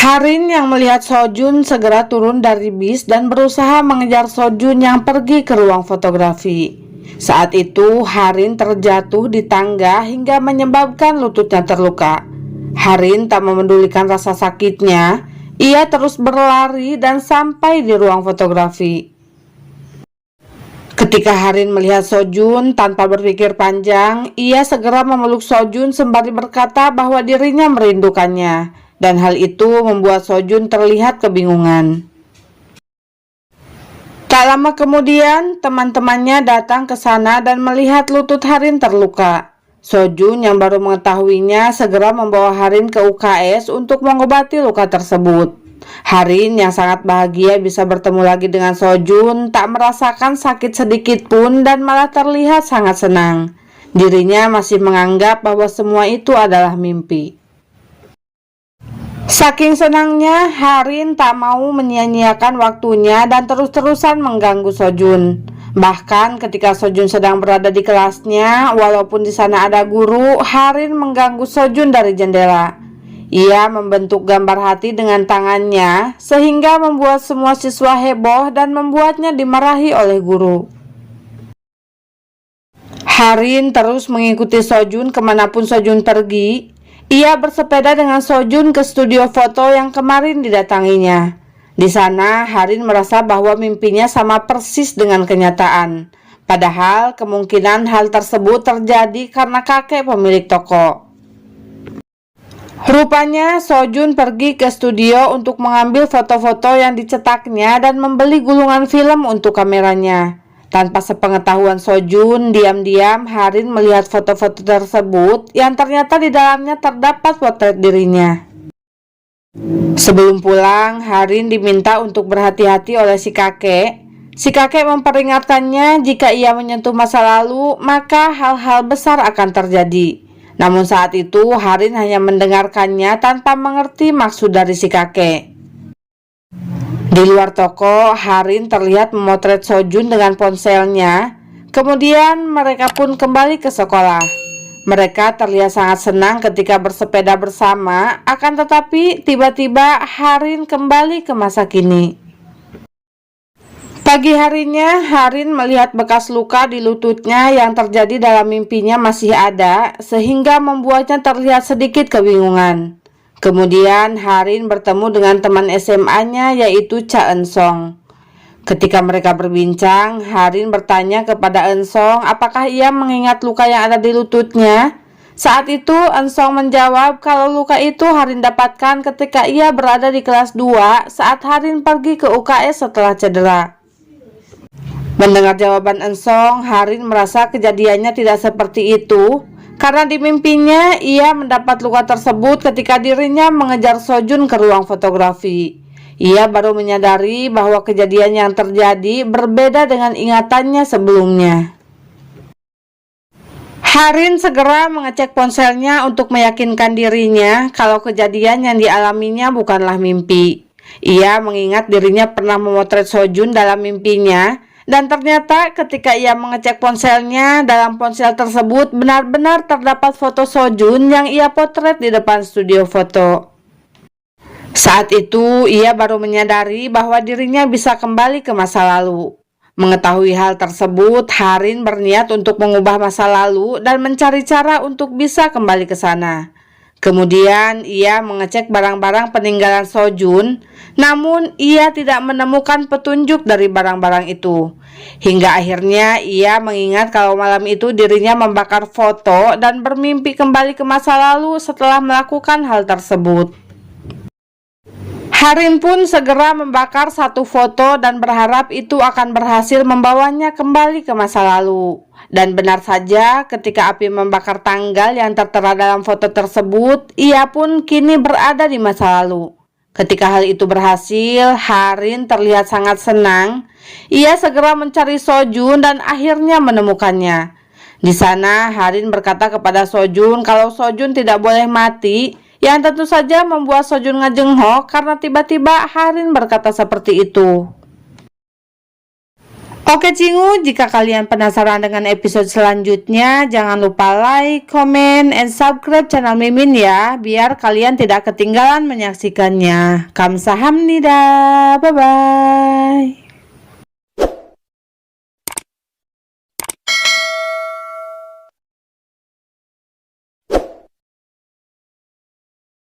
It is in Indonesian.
Harin yang melihat Sojun segera turun dari bis dan berusaha mengejar Sojun yang pergi ke ruang fotografi. Saat itu, Harin terjatuh di tangga hingga menyebabkan lututnya terluka. Harin tak memedulikan rasa sakitnya. Ia terus berlari dan sampai di ruang fotografi. Ketika Harin melihat Sojun tanpa berpikir panjang, ia segera memeluk Sojun sembari berkata bahwa dirinya merindukannya. Dan hal itu membuat Sojun terlihat kebingungan. Tak lama kemudian, teman-temannya datang ke sana dan melihat lutut Harin terluka. Sojun yang baru mengetahuinya segera membawa Harin ke UKS untuk mengobati luka tersebut. Harin yang sangat bahagia bisa bertemu lagi dengan Sojun tak merasakan sakit sedikit pun dan malah terlihat sangat senang. Dirinya masih menganggap bahwa semua itu adalah mimpi. Saking senangnya, Harin tak mau menyia-nyiakan waktunya dan terus-terusan mengganggu Sojun. Bahkan ketika Sojun sedang berada di kelasnya, walaupun di sana ada guru, Harin mengganggu Sojun dari jendela. Ia membentuk gambar hati dengan tangannya, sehingga membuat semua siswa heboh dan membuatnya dimarahi oleh guru. Harin terus mengikuti Sojun kemanapun Sojun pergi. Ia bersepeda dengan Sojun ke studio foto yang kemarin didatanginya. Di sana, Harin merasa bahwa mimpinya sama persis dengan kenyataan. Padahal kemungkinan hal tersebut terjadi karena kakek pemilik toko. Rupanya Sojun pergi ke studio untuk mengambil foto-foto yang dicetaknya dan membeli gulungan film untuk kameranya. Tanpa sepengetahuan Sojun, diam-diam Harin melihat foto-foto tersebut yang ternyata di dalamnya terdapat potret dirinya. Sebelum pulang, Harin diminta untuk berhati-hati oleh si kakek. Si kakek memperingatkannya jika ia menyentuh masa lalu, maka hal-hal besar akan terjadi. Namun saat itu, Harin hanya mendengarkannya tanpa mengerti maksud dari si kakek. Di luar toko, Harin terlihat memotret Sojun dengan ponselnya. Kemudian mereka pun kembali ke sekolah. Mereka terlihat sangat senang ketika bersepeda bersama, akan tetapi tiba-tiba Harin kembali ke masa kini. Pagi harinya, Harin melihat bekas luka di lututnya yang terjadi dalam mimpinya masih ada, sehingga membuatnya terlihat sedikit kebingungan. Kemudian Harin bertemu dengan teman SMA-nya yaitu Cha Eun-song. Ketika mereka berbincang, Harin bertanya kepada Eun-song apakah ia mengingat luka yang ada di lututnya. Saat itu Eun-song menjawab kalau luka itu Harin dapatkan ketika ia berada di kelas 2 saat Harin pergi ke UKS setelah cedera. Mendengar jawaban Eun-song, Harin merasa kejadiannya tidak seperti itu. Karena di mimpinya, ia mendapat luka tersebut ketika dirinya mengejar Sojun ke ruang fotografi. Ia baru menyadari bahwa kejadian yang terjadi berbeda dengan ingatannya sebelumnya. Harin segera mengecek ponselnya untuk meyakinkan dirinya kalau kejadian yang dialaminya bukanlah mimpi. Ia mengingat dirinya pernah memotret Sojun dalam mimpinya. Dan ternyata ketika ia mengecek ponselnya, dalam ponsel tersebut benar-benar terdapat foto Sojun yang ia potret di depan studio foto. Saat itu, ia baru menyadari bahwa dirinya bisa kembali ke masa lalu. Mengetahui hal tersebut, Harin berniat untuk mengubah masa lalu dan mencari cara untuk bisa kembali ke sana. Kemudian, ia mengecek barang-barang peninggalan Sojun, namun ia tidak menemukan petunjuk dari barang-barang itu. Hingga akhirnya ia mengingat kalau malam itu dirinya membakar foto dan bermimpi kembali ke masa lalu setelah melakukan hal tersebut. Harin pun segera membakar satu foto dan berharap itu akan berhasil membawanya kembali ke masa lalu. Dan benar saja, ketika api membakar tanggal yang tertera dalam foto tersebut, ia pun kini berada di masa lalu. Ketika hal itu berhasil, Harin terlihat sangat senang. Ia segera mencari Sojun dan akhirnya menemukannya. Di sana, Harin berkata kepada Sojun kalau Sojun tidak boleh mati, yang tentu saja membuat Sojun ngejengok karena tiba-tiba Harin berkata seperti itu. Oke Cingu, jika kalian penasaran dengan episode selanjutnya, jangan lupa like, comment, and subscribe channel Mimin ya, biar kalian tidak ketinggalan menyaksikannya. Kamsahamnida, bye-bye.